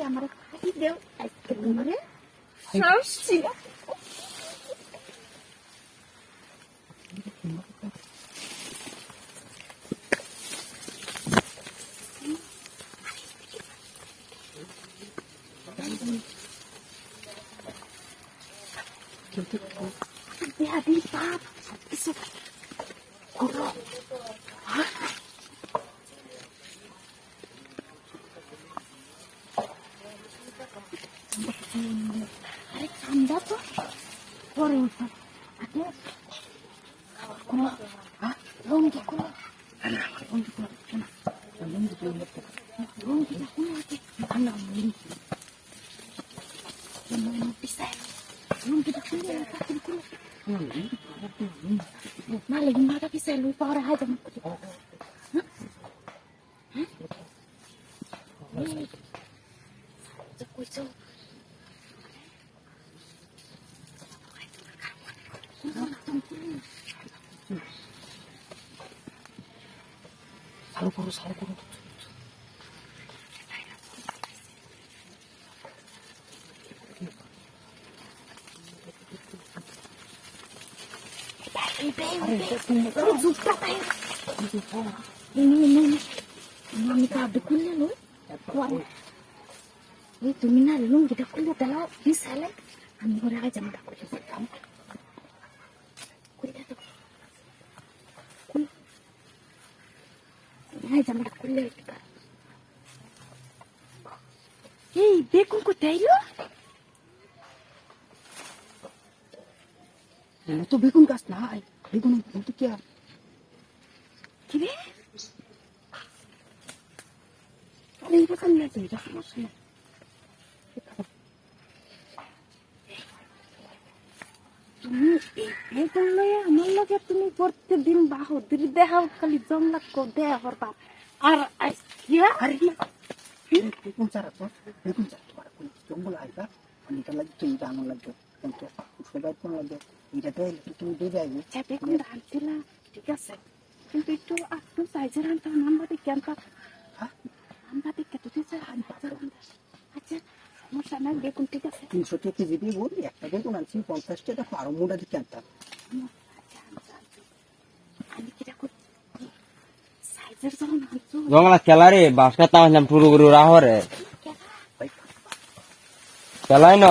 আমার খাই দেও আজকে তোমারে শাস্তি Hati pap, isip kulo. Ha? Arek sanda tuh. Kore apa? Ada kulo. Ha? Longgi kulo. Anak, longgi kulo. Anak, longgi kulo. Longgi kulo. Anak, longgi. Yang bisa. Longgi kulo. Malah gimana bisa lupa orang aja salah kuru ini mami kabeh kuliah lo itu mina lo kita kuliah dalam bisa lah kami orang aja muda kuliah kamu kuliah tuh kuliah aja muda kuliah kita bekun ko tayo তো বেগুন গাছ নাই বেগুন কিন্তু কি আর কি রে আরে এটা কেন না তুই যা সমস্যা না তুমি এই করলে আমার লগে তুমি প্রত্যেকদিন বাহুদির দেখাও খালি জমলা কো দেয়া করবা আর আজকিয়া আরে বেগুন চারা তো জঙ্গল আইবা অনেকটা লাগে তুই দানো লাগবে কিন্তু সবাই কোন লাগবে এটা তো তুমি দিয়ে যাবে বেগুন রাঁধছিলা ঠিক আছে কিন্তু একটু একটু সাইজের আনতে আমরা দেখে আনতা আমরা দেখে তো আচ্ছা সমস্যা নাই বেগুন ঠিক আছে 300 টাকা কেজি বেগুন একটা বেগুন আনছি 50 টাকা আরো মোটা দিকে আনতাম আমি কি রাখো সাইজের যখন আনছো জঙ্গলা খেলারে বাসকা তামাম পুরো পুরো রাহরে খেলাই না